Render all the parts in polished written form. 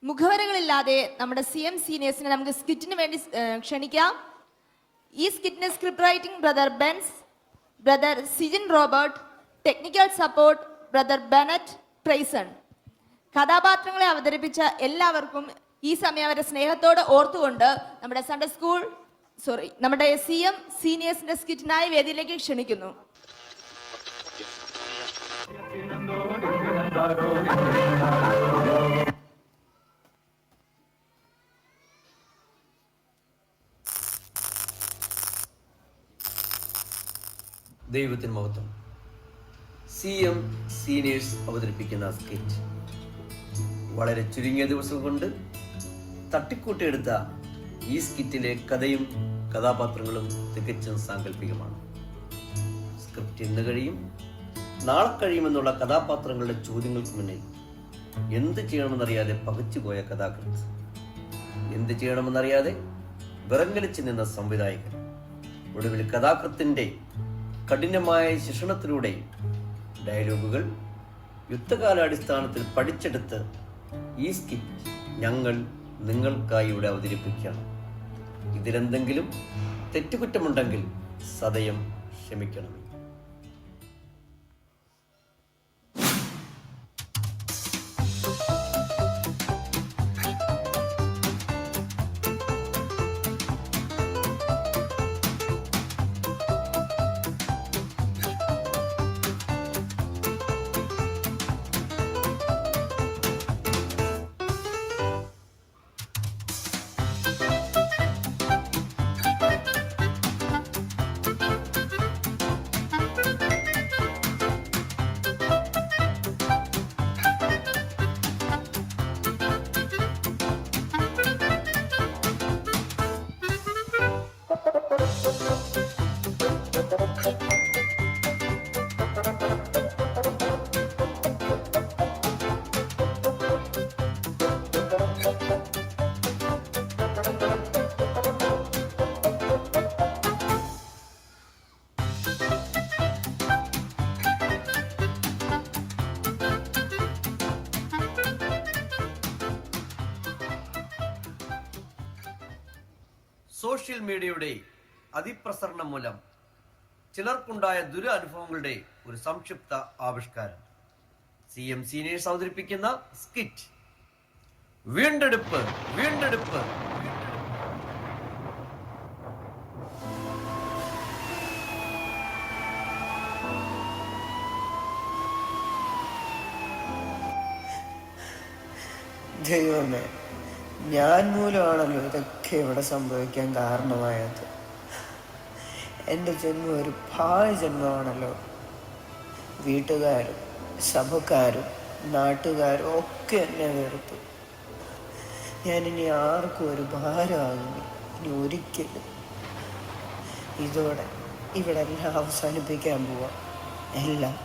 മുഖവരകളില്ലാതെ നമ്മുടെ CM സീനിയേഴ്സിനെ നമുക്ക് സ്കിറ്റിന് വേണ്ടി ക്ഷണിക്കാം. ഈ സ്കിറ്റിന് script writing brother Bens, brother Sijin Robert, technical support brother Bennet Prizon. കഥാപാത്രങ്ങളെ അവതരിപ്പിച്ച എല്ലാവർക്കും ഈ സമയം അവരെ സ്നേഹത്തോടെ ഓർത്തുകൊണ്ട് നമ്മുടെ നമ്മുടെ CM സീനിയേഴ്സിന്റെ സ്കിറ്റിനായി വേദിയിലേക്ക് ക്ഷണിക്കുന്നു. ദൈവത്തിന് മഹത്വം. CM സീനിയേഴ്സ് അവതരിപ്പിക്കുന്ന സ്കിറ്റ് വളരെ ചുരുങ്ങിയ ദിവസം കൊണ്ട് തട്ടിക്കൂട്ടിയെടുത്ത ഈ സ്കിറ്റിലെ കഥയും കഥാപാത്രങ്ങളും തികച്ചും സാങ്കല്പികമാണ്. സ്ക്രിപ്റ്റ് ഇന്ന് കഴിയും, നാളെ കഴിയുമെന്നുള്ള കഥാപാത്രങ്ങളുടെ ചോദ്യങ്ങൾക്ക് മുന്നിൽ എന്ത് ചെയ്യണമെന്നറിയാതെ പകച്ചുപോയ കഥാകൃത്ത്, എന്ത് ചെയ്യണമെന്നറിയാതെ വിറങ്ങലിച്ചു നിന്ന സംവിധായകൻ, ഒടുവിൽ കഥാകൃത്തിന്റെ കഠിനമായ ശിക്ഷണത്തിലൂടെ ഡയലോഗുകൾ യുദ്ധകാലാടിസ്ഥാനത്തിൽ പഠിച്ചെടുത്ത് ഈ സ്കിറ്റ് ഞങ്ങൾ നിങ്ങൾക്കായി ഇവിടെ അവതരിപ്പിക്കുകയാണ്. ഇതിലെന്തെങ്കിലും തെറ്റുകുറ്റമുണ്ടെങ്കിൽ സദയം ക്ഷമിക്കണം. സോഷ്യൽ മീഡിയയുടെ അതിപ്രസരണം മൂലം ചിലർക്കുണ്ടായ ദുരനുഭവങ്ങളുടെ ഒരു സംക്ഷിപ്ത ആവിഷ്കാരം. CM സീനിയേഴ്സ് അവതരിപ്പിക്കുന്ന സ്കിറ്റ് വീണ്ടെടുപ്പ്. ദൈവമേ, ഞാൻ മൂലമാണല്ലോ ഇതൊക്കെ ഇവിടെ സംഭവിക്കാൻ കാരണമായത്. എൻ്റെ ജന്മം ഒരു ഭാവി ജന്മമാണല്ലോ. വീട്ടുകാരും സഭക്കാരും നാട്ടുകാരും ഒക്കെ എന്നെ വെറുത്തു. ഞാനിനി ആർക്കും ഒരു ഭാരമാകുന്നു, ഇനി ഒരിക്കലും. ഇതോടെ ഇവിടെ എല്ലാം അവസാനിപ്പിക്കാൻ പോവാം, എല്ലാം.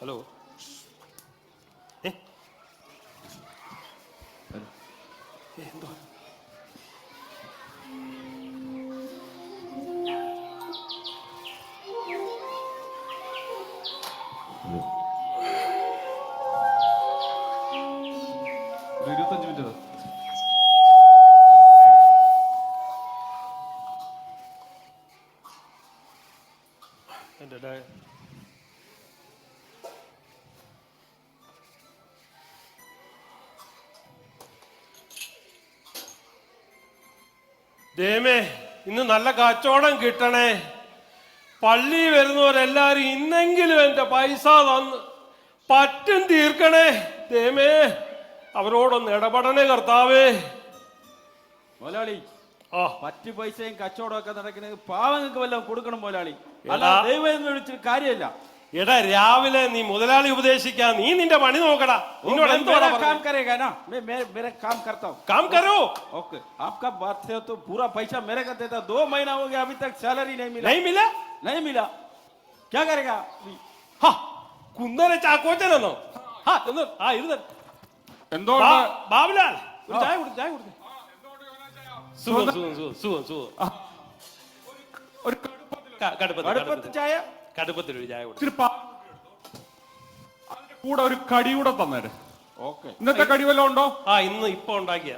ഹലോ എന്തോ ഒരു 25 മിനിറ്റ് എൻ്റെ ദേമേ, ഇന്ന് നല്ല കച്ചവടം കിട്ടണേ. പള്ളി വരുന്നവരെല്ലാരും ഇന്നെങ്കിലും എന്റെ പൈസ തന്ന് പറ്റും തീർക്കണേ. ദേമേ, അവരോടൊന്ന് ഇടപെടണേ കർത്താവേ. മുതലാളി, ആ. പറ്റ് പൈസയും കച്ചവടമൊക്കെ നടക്കുന്നത് പാവങ്ങൾക്ക് വല്ലതും കൊടുക്കണം മുതലാളി. അല്ല എടാ. ദൈവം എന്ന് വിളിച്ചിട്ട് കാര്യമില്ല. എടാ രാവിലെ നീ മുതലാളി ഉപദേശിക്കാൻ നീ നിന്റെ പണി നോക്കടാ. നിന്നോട് എന്തുവാടാ काम പറഞ്ഞത്? करेगा ना, मैं मेरा काम करता हूँ. काम करो. ओके, आपका बात है तो पूरा पैसा मेरे का देता. 2 महीना हो गया, अभी तक सैलरी नहीं मिला. नहीं मिला? नहीं मिला. क्या करेगा? ഹാ, കുന്നര ചാക്കോച്ചനെന്നോ? ഹാ, ഇരുന്ന്. എന്തുകൊണ്ട് ബാബുലാൽ ഒരു ചായ കൊടുത്തു, ചായ കൊടുത്തു. സുഖം സുഖം സുഖം സുഖം സുഖം. ഒരു അടുപ്പത്ത് ചായ. കടുപ്പത്തിൽ ഒരു ചായ കൊടുത്തു. ഇച്ചിരി അതിന്റെ കൂടെ ഒരു കടി കൂടെ തന്നേര്. ഓക്കെ. ഇന്നത്തെ കടി വല്ലതും ഉണ്ടോ? ആ ഇന്ന് ഇപ്പൊ ഉണ്ടാക്കിയ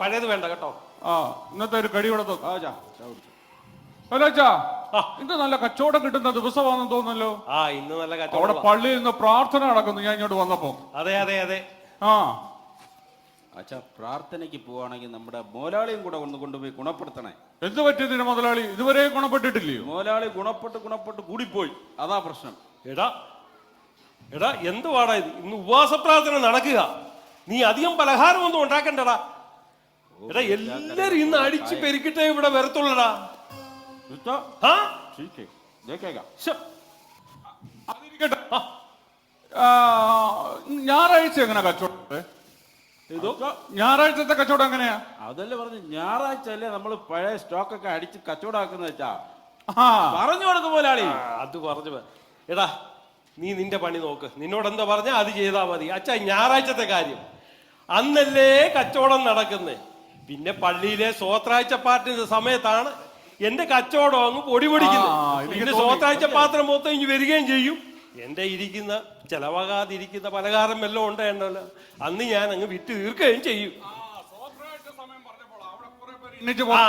പഴയത് വേണ്ട കേട്ടോ. ആ ഇന്നത്തെ ഒരു കടി കൂടെ ആ ചാ കുടിച്ചു. അല്ലാച്ചാ ആ. ഇന്ന് നല്ല കച്ചവടം കിട്ടുന്ന ദിവസമാണെന്ന് തോന്നുന്നല്ലോ. ആ ഇന്ന് നല്ല അവിടെ കച്ചവടം. പള്ളിയിൽ നിന്ന് പ്രാർത്ഥന നടക്കുന്നു ഞാൻ ഇങ്ങോട്ട് വന്നപ്പോ. അതെ അതെ അതെ. ആ അച്ഛാ, പ്രാർത്ഥനയ്ക്ക് പോവാണെങ്കിൽ നമ്മുടെ മോലാളിയും കൂടെ ഒന്ന് കൊണ്ടുപോയി ഗുണപ്പെടുത്തണേ. എന്ത് പറ്റിയതിന് മുതലാളി ഇതുവരെ ഗുണപ്പെട്ടിട്ടില്ലയോ? മോലാളി ഗുണപ്പെട്ട് കൂടിപ്പോയി, അതാ പ്രശ്നം. എടാ എടാ എന്തുവാടാ ഇത്? ഇന്ന് ഉപവാസ പ്രാർത്ഥന നടക്കുക. നീ അധികം പലഹാരമൊന്നും ഉണ്ടാക്കണ്ടടാ. എടാ എല്ലാരും ഇന്ന് അടിച്ചു പെരുക്കിട്ടേ ഇവിടെ വരത്തുള്ളടാ. रुको, ആ ठीक है, देखेगा. ശ്ശെ. അതിരിക്കട്ടെ. ഞായറാഴ്ച എങ്ങനെ കച്ചവടം? ഞായറാഴ്ചത്തെ കച്ചവടം എങ്ങനെയാ? അതല്ലേ പറഞ്ഞു, ഞായറാഴ്ച അല്ലേ നമ്മൾ പഴയ സ്റ്റോക്ക് ഒക്കെ അടിച്ച് കച്ചവടമാക്കുന്ന വെച്ചാ. ആ പറഞ്ഞു കൊടുക്കും മോലാളി. അത് പറഞ്ഞു എടാ നീ നിന്റെ പണി നോക്ക്. നിന്നോട് എന്താ പറഞ്ഞാ അത് ചെയ്താ മതി. അച്ഛാ ഞായറാഴ്ചത്തെ കാര്യം അന്നല്ലേ കച്ചവടം നടക്കുന്നേ. പിന്നെ പള്ളിയിലെ സ്വോത്രാഴ്ച പാട്ടിന്റെ സമയത്താണ് എന്റെ കച്ചവടം അങ്ങ് പൊടി പൊടിക്കുന്നത്. പിന്നെ സ്വോത്രാഴ്ച പാത്രം മൊത്തം ഇനി വരികയും ചെയ്യും. എന്റെ ഇരിക്കുന്ന ചെലവാകാതിരിക്കുന്ന പലഹാരം വല്ലതും ഉണ്ടല്ലോ, അന്ന് ഞാൻ അങ്ങ് വിറ്റ് തീർക്കുകയും ചെയ്യും. ആ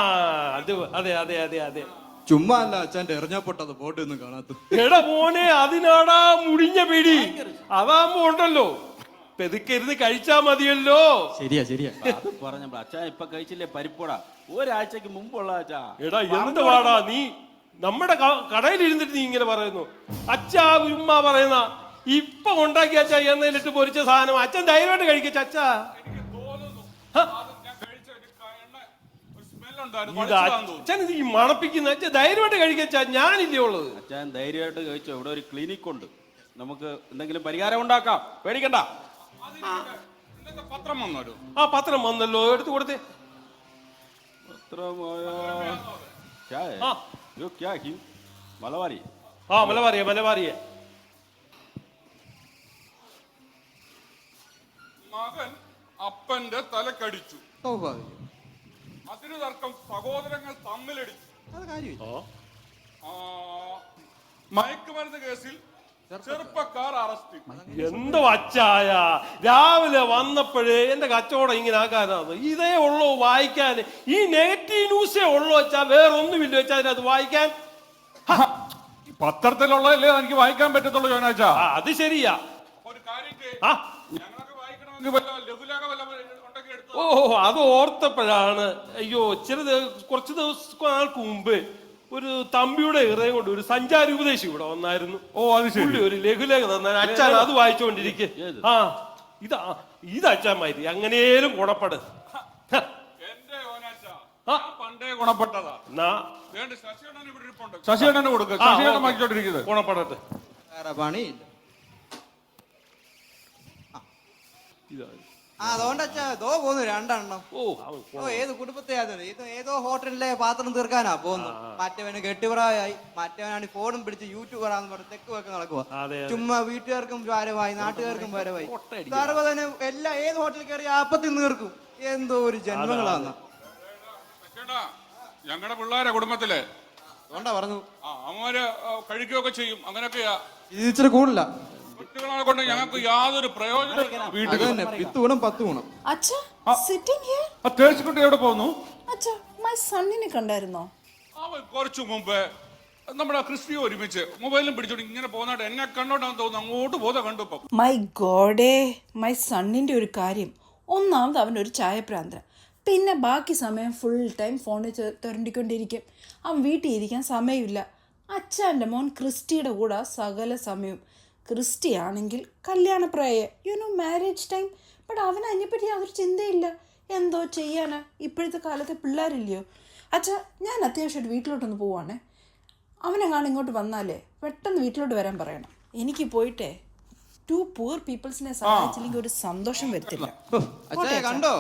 അത് അതെ അതെ അതെ അതെ. ചുമ്മാ അല്ല അച്ഛൻ്റെ എറിഞ്ഞപ്പെട്ടത് ബോട്ട് ഒന്നും കാണാത്ത. എടാ മോനെ അതിനാടാ മുടിഞ്ഞ പിടി. അതാകുമ്പോ ഉണ്ടല്ലോ പെതുക്കരുത് കഴിച്ചാ മതിയല്ലോ. ശരിയാ ശരിയാ. അത് പറഞ്ഞപ്പോ അച്ഛാ ഇപ്പൊ കഴിച്ചില്ലേ പരിപ്പോടാ, ഒരാഴ്ചക്ക് മുമ്പുള്ള അച്ഛാ. എടാ എന്തുവാടാ നീ നമ്മുടെ കടയിൽ ഇരുന്നിട്ട് നീ ഇങ്ങനെ പറയുന്നു? അച്ഛാ ഉമ്മ പറയുന്ന ഇപ്പൊ ഉണ്ടാക്കി അച്ഛാ എണ്ണയിലിട്ട് പൊരിച്ച സാധനം അച്ഛൻ ധൈര്യമായിട്ട് കഴിക്കച്ച അച്ഛാ. ഇത് അച്ഛൻ ഇത് ഈ മണപ്പിക്കുന്ന അച്ഛൻ ധൈര്യമായിട്ട് കഴിക്കച്ചാ. ഞാനില്ലേ ഉള്ളത്. അച്ഛൻ ധൈര്യമായിട്ട് കഴിച്ചോ, ഇവിടെ ഒരു ക്ലിനിക് ഉണ്ട്, നമുക്ക് എന്തെങ്കിലും പരിഹാരം ഉണ്ടാക്കാം, പേടിക്കണ്ട. പത്രം വന്നോ? ആ പത്രം വന്നല്ലോ, എടുത്തു കൊടുത്തേ. മലബാരി. ആ മലബാറിയെ മലബാറിയെ. മകൻ അപ്പന്റെ തലക്കടിച്ചു. സ്വാഭാവികം. അതിന് തർക്കം സഹോദരങ്ങൾ തമ്മിലടിച്ചു. അത് കാര്യമില്ല. മയക്കുമരുന്ന് കേസിൽ ചെറുപ്പക്കാർ അറസ്റ്റ്. എന്തോ അച്ചായ രാവിലെ വന്നപ്പോഴേ എന്റെ കച്ചവടം ഇങ്ങനെ ആക്കാനാണ്. ഇതേ ഉള്ളൂ വായിക്കാൻ. ഈ നെഗറ്റീവ് ന്യൂസേ ഉള്ളൂ വെച്ചാ, വേറൊന്നുമില്ല വെച്ചാ അതിനകത്ത് വായിക്കാൻ. പത്രത്തിലുള്ളതല്ലേ എനിക്ക് വായിക്കാൻ പറ്റത്തുള്ളൂ ജോനാച്ചാ. അത് ശരിയാ. ഒരു കാര്യം ആ ഓ അത് ഓർത്തപ്പോഴാണ്. അയ്യോ കുറച്ച് നാൾക്ക് മുമ്പ് ഒരു തമ്പിയുടെ ഇറയം കൊണ്ട് ഒരു സഞ്ചാരി ഉപദേശി ഇവിടെ വന്നായിരുന്നു. ഓ അത് ശരി. ഒരു ലഘുലേഖ തന്നെ അച്ഛൻ അത് വായിച്ചുകൊണ്ടിരിക്കെ. ആ ഇത് അച്ഛന്മാരി അങ്ങനെയും ഗുണപ്പെട്. പണ്ടേ ഗുണപ്പെട്ടതാ. ശശികണ്ഠന് ശശികണ്ഠന് കൊടുക്കുക. ശശികണ്ഠൻ വായിച്ചോണ്ടിരിക്കുന്നത് ഗുണപ്പെടട്ടെ. വേറെ പണിയില്ല. ഇതാ അതുകൊണ്ട് അച്ഛാ ദോ പോന്നു രണ്ടെണ്ണം. ഓ ഏത് കുടുംബത്തെ ഇത് ഏതോ ഹോട്ടലിലെ പാത്രം തീർക്കാനാ പോകുന്നു. മറ്റവന് കെട്ടിപ്രായമായി, മറ്റവനാണ് ഫോണും പിടിച്ച് യൂട്യൂബറാന്ന് പറഞ്ഞ് തെക്ക് വെക്ക നടക്കുക. ചുമ്മാ വീട്ടുകാർക്കും വരവായി, നാട്ടുകാർക്കും വരവായി. സർവ്വതന് എല്ലാം ഏത് ഹോട്ടലിൽ കയറി അപ്പത്തിൽ തീർക്കും. എന്തോ ഒരു ജന്മങ്ങളാണ്. ഞങ്ങളുടെ പിള്ളേരെ കുടുംബത്തിലെ അതുകൊണ്ടാ പറഞ്ഞു അമ്മമാര് കഴിക്കുകയൊക്കെ ചെയ്യും. അങ്ങനെയൊക്കെയാ. ഇത് ഇച്ചിരി കൂടില്ല. കുട്ടികളെ കൊണ്ട് ഞങ്ങൾക്ക് യാതൊരു പ്രയോജനം. വീട്ടിൽ 10 ഗുണം 10 ഗുണം. അച്ഛാ, sitting here? തേഴ്സിക്കുട്ടി എവിടെ പോകുന്നു? അച്ഛാ, my സണ്ണിനെ കണ്ടായിരുന്നോ? അവൻ കുറച്ചു മുമ്പ് നമ്മുടെ ക്രിസ്റ്റി ഒരുമിച്ച് മൊബൈലും പിടിച്ചോണ്ട് ഇങ്ങനെ പോകുന്നതായിട്ട് എന്നെ കണ്ടോണ്ടാന്ന് തോന്നുന്നു. അങ്ങോട്ട് പോതാ കണ്ടു. ഇപ്പം മൈ ഗോഡേ, മൈ സണ്ണിന്റെ ഒരു കാര്യം. ഒന്നാമത് അവനൊരു ചായപ്രാന്തൻ. പിന്നെ ബാക്കി സമയം ഫുൾ ടൈം ഫോണിൽ തുരണ്ടിക്കൊണ്ടിരിക്കും. അവൻ വീട്ടിൽ ഇരിക്കാൻ സമയമില്ല. അച്ഛൻ്റെ മോൻ ക്രിസ്റ്റിയുടെ കൂടെ സകല സമയവും. ക്രിസ്റ്റി ആണെങ്കിൽ കല്യാണപ്രായ, മാരേജ് ടൈം. ബട്ട് അവന് അതിനെപ്പറ്റി യാതൊരു ചിന്തയില്ല. എന്തോ ചെയ്യാനാ, ഇപ്പോഴത്തെ കാലത്തെ പിള്ളേരില്ലയോ. അച്ഛാ ഞാൻ അത്യാവശ്യമായിട്ട് വീട്ടിലോട്ടൊന്ന് പോവാണേ. അവനെങ്ങാണ് ഇങ്ങോട്ട് വന്നാലേ പെട്ടെന്ന് വീട്ടിലോട്ട് വരാൻ പറയണം. എനിക്ക് പോയിട്ടേ 2 poor പീപ്പിൾസിനെ സഹായിച്ചില്ലെങ്കിൽ ഒരു സന്തോഷം വരത്തില്ല. അച്ഛനെ കണ്ടോ,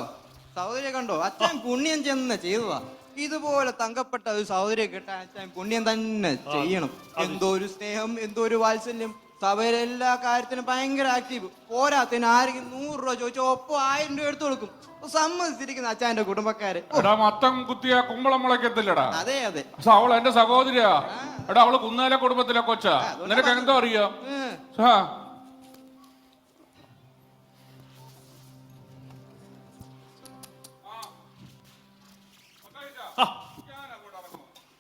സഹോദരിയെ കണ്ടോ? അച്ഛൻ പുണ്യം ചെന്ന് ചെയ്തതാ. ഇതുപോലെ തങ്കപ്പെട്ട ഒരു സഹോദരിയെ കിട്ടാൻ അച്ഛൻ പുണ്യം തന്നെ ചെയ്യണം. എന്തോ ഒരു സ്നേഹം, എന്തോ ഒരു വാത്സല്യം. സഭയിലെ എല്ലാ കാര്യത്തിനും ഭയങ്കര ആക്റ്റീവ്. പോരാത്തിന് ആരെങ്കിലും 100 രൂപ ചോദിച്ചാൽ ഒപ്പം 1000 രൂപ എടുത്തു കൊടുക്കും. സമ്മതിച്ചിരിക്കുന്ന അച്ഛൻ്റെ കുടുംബക്കാര്. എടാ മത്തം കുത്തിയ കുമ്പളം മുളയ്ക്കത്തില്ലടാ. അതെ അതെ. പക്ഷെ അവള് എന്റെ സഹോദരിയാ. എടാ അവള് കുന്നേലെ കുടുംബത്തിലെ കൊച്ചാ. നിനക്ക് എന്തോ അറിയാം?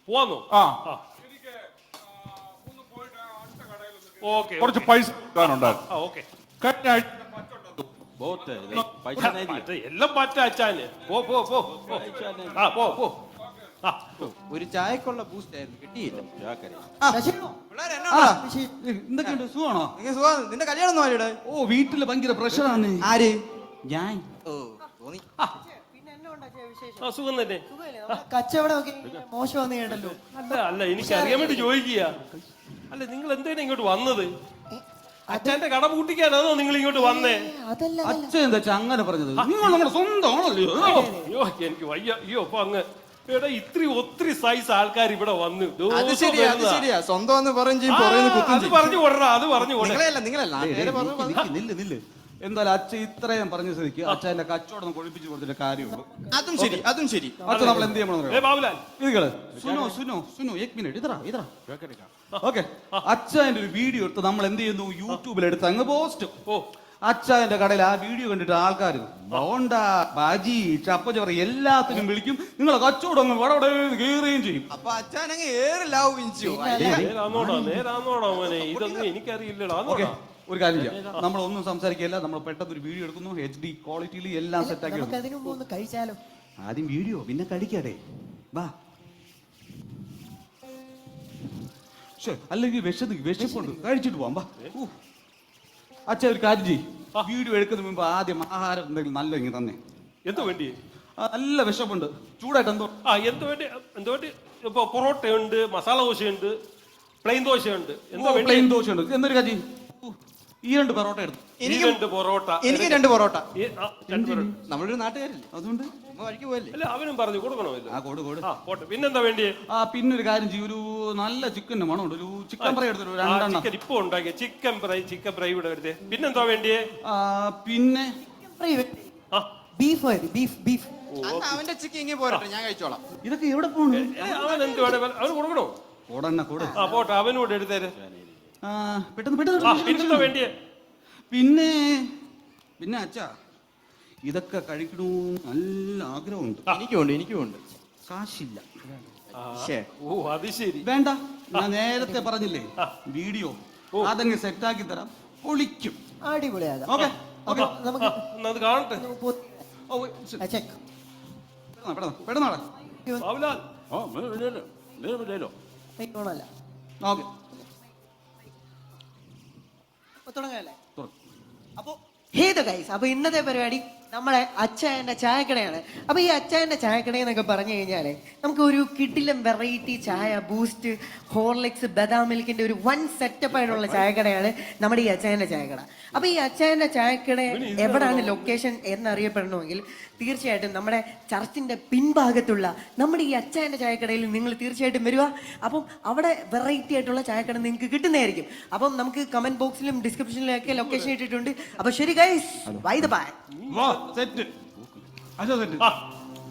പോവാന്നോ? ഓക്കെ, കുറച്ച് പൈസ കിട്ടാനുണ്ടായിരുന്നു. ഓക്കെ. കഴിഞ്ഞ ആഴ്ച ബോത്ത് പൈസ നേടി. എല്ലാം പറ്റ അച്ഛാന്. പോ പോ പോ പോ. ആ പോ പോ. ആ ഒരു ചായക്കുള്ള ബൂസ്റ്റ് ആയിരുന്നു, കിട്ടിയില്ല. പിള്ളേരെ എന്നാ? എന്തൊക്കെയുണ്ട്, സുഖമാണോ? നിനക്ക് സുഖം? നിന്റെ കല്യാണം ഒന്നും ആരുടെ? ഓ വീട്ടില് ഭയങ്കര പ്രഷറാണ്. ആര്? ഞാൻ. ഓ തോന്നി. സുഖം തന്നെ. കച്ചവടമൊക്കെ മോശമാണെന്ന് കേട്ടല്ലോ. അല്ല അല്ല, എനിക്ക് അറിയാൻ വേണ്ടി ചോദിക്കുക. അല്ല, നിങ്ങൾ എന്തിനാ ഇങ്ങോട്ട് വന്നത്? അച്ഛന്റെ കട പൂട്ടിക്കാനാണോ നിങ്ങൾ ഇങ്ങോട്ട് വന്നേ? അച്ഛൻ എന്താ അങ്ങനെ പറഞ്ഞത്? നിങ്ങൾ നമ്മുടെ സ്വന്തമാണല്ലോ. അയ്യോ എനിക്ക് വയ്യ. അയ്യോ അപ്പൊ അങ്ങ് എടാ ഒത്തിരി സൈസ് ആൾക്കാർ ഇവിടെ വന്നു. അത് ശരിയാ, അത് ശരിയാ. സ്വന്തം എന്ന് പറയും ചെയ്യും, പുറയുന്ന കുത്തും അത് പറഞ്ഞു കൊടറാ, അത് പറഞ്ഞു കൊട. നിങ്ങളല്ല നില്ല്. എന്തായാലും അച്ഛൻ ഇത്രയും പറഞ്ഞ സ്ഥിതിക്ക് അച്ഛന്റെ കച്ചവടം കൊഴിപ്പിച്ച് കൊടുത്തിട്ട് കാര്യമുള്ളൂ. അതും ശരി, അതും ശരി. അച്ഛൻ നമ്മൾ എന്ത് ചെയ്യണം? ബാബുലാൽ ഇതുകള് സുനോ एक मिनट इधर ഓക്കെ. അച്ഛൻ്റെ ഒരു വീഡിയോ എടുത്ത് നമ്മൾ എന്ത് ചെയ്യുന്നു, യൂട്യൂബിൽ എടുത്ത് അങ്ങ് പോസ്റ്റ്. അച്ഛൻ്റെ കടയിൽ ആ വീഡിയോ കണ്ടിട്ട് ആൾക്കാർ ബോണ്ട, ബജി, ചപ്പച്ചോറ എല്ലാത്തിനും വിളിക്കും. നിങ്ങളെ കച്ചവടം അങ്ങ് വടവടെ കയറുകയും ചെയ്യും. അപ്പൊ അച്ഛൻ അങ്ങ് ഏറിലാവും. നേരാന്നോടാ മോനെ, ഇതൊന്നും എനിക്കറിയില്ലടാ. ഒരു കാര്യം ചെയ്യാം, നമ്മളൊന്നും സംസാരിക്കില്ല. നമ്മൾ പെട്ടെന്ന് ഒരു വീഡിയോ എടുക്കുന്നു, HD ക്വാളിറ്റിയിൽ എല്ലാം സെറ്റ് ആക്കി. കഴിച്ചാലോ? ആദ്യം വീഡിയോ, പിന്നെ കഴിക്കാടേ. വാ. അല്ലെങ്കിൽ വിശപ്പുണ്ട്, കഴിച്ചിട്ട് പോവാം. വാ. അച്ഛൻ ഒരു കാര്യം ചെയ്യും, വീഡിയോ എടുക്കുന്നതിന് മുമ്പ് ആദ്യം ആഹാരം എന്തെങ്കിലും നല്ല ഇങ്ങനെ തന്നെ. എന്ത് വേണ്ടി? നല്ല വിശപ്പുണ്ട്, ചൂടായിട്ട് എന്തോ. എന്ത് വേണ്ടി? ഇപ്പൊ പൊറോട്ടയുണ്ട്, മസാല ദോശയുണ്ട്, പ്ലെയിൻ ദോശയുണ്ട്. പ്ലെയിൻ ദോശയുണ്ട്. എന്തൊരു കാര്യം, ഈ 2 പൊറോട്ട എടുത്തു. എനിക്ക് 2 പൊറോട്ട. നമ്മളൊരു നാട്ടുകാരല്ലേ, അതുകൊണ്ട് വഴിക്ക് പോയല്ലേ. അല്ല, അവനും പറഞ്ഞു കൊടുക്കണമല്ലോ. കൊടു. പിന്നെന്താ വേണ്ടി? പിന്നെ ഒരു കാര്യം ചെയ്യും, ഒരു നല്ല ചിക്കൻ മണമുണ്ട്, ഒരു ചിക്കൻ ഫ്രൈ എടുത്തു. 2 എണ്ണം ഇപ്പൊ ഉണ്ടാക്കിയ ചിക്കൻ ഫ്രൈ ഇവിടെ വരുത്തേ. പിന്നെന്താ വേണ്ടിയേ? പിന്നെ ബീഫ്. അവന്റെ ചിക്കൻ ഇങ്ങനെ പോരട്ടെ, ഞാൻ കഴിച്ചോളാം. ഇതൊക്കെ എവിടെ പോണു? അവൻ എന്ത് വേണേ അവന് കൊടുക്കണോ? കൂടെ. പോട്ടെ, അവനോട് എടുത്തേരെ. പെട്ടെന്ന്. പിന്നെന്താ വേണ്ടിയേ? പിന്നെ അച്ഛാ, ഇതൊക്കെ കഴിക്കണമെന്ന് നല്ല ആഗ്രഹമുണ്ട്. എനിക്കുണ്ട്. കാശില്ല. ഓ അത് ശരി. വേണ്ട, ഞാൻ നേരത്തെ പറഞ്ഞില്ലേ, വീഡിയോ അതങ്ങ് സെറ്റാക്കി തരാം, പൊളിക്കും. അടിപൊളിയാകാം. ഓക്കെ. അത് കാണട്ടെ. പെട്ടെന്നാളെ. ബാബുലാൽ. ഓക്കെ. തുടങ്ങാല്ലേ? അപ്പൊ ഇന്നത്തെ പരിപാടി നമ്മുടെ അച്ചായന്റെ ചായക്കടയാണ്. അപ്പൊ ഈ അച്ചായന്റെ ചായക്കട എന്നൊക്കെ പറഞ്ഞു കഴിഞ്ഞാല് നമുക്ക് ഒരു കിടിലം വെറൈറ്റി ചായ, ബൂസ്റ്റ്, ഹോർലിക്സ്, ബദാം മിൽക്കിന്റെ ഒരു വൺ സെറ്റപ്പ് ആയിട്ടുള്ള ചായക്കടയാണ് നമ്മുടെ ഈ അച്ചായന്റെ ചായക്കട. അപ്പൊ ഈ അച്ചായന്റെ ചായക്കട എവിടാണ് ലൊക്കേഷൻ എന്നറിയപ്പെടണമെങ്കിൽ തീർച്ചയായിട്ടും നമ്മുടെ ചർച്ചിന്റെ പിൻഭാഗത്തുള്ള നമ്മുടെ ഈ അച്ചായന്റെ ചായക്കടയിൽ നിങ്ങൾ തീർച്ചയായിട്ടും വരിക. അപ്പം അവിടെ വെറൈറ്റി ആയിട്ടുള്ള ചായക്കട നിങ്ങൾക്ക് കിട്ടുന്നതായിരിക്കും. അപ്പം നമുക്ക് കമന്റ് ബോക്സിലും ഡിസ്ക്രിപ്ഷനിലും ഒക്കെ ലൊക്കേഷൻ ഇട്ടിട്ടുണ്ട്. അപ്പൊ ശരി ഗൈസ്, ബൈ ദ ബൈ.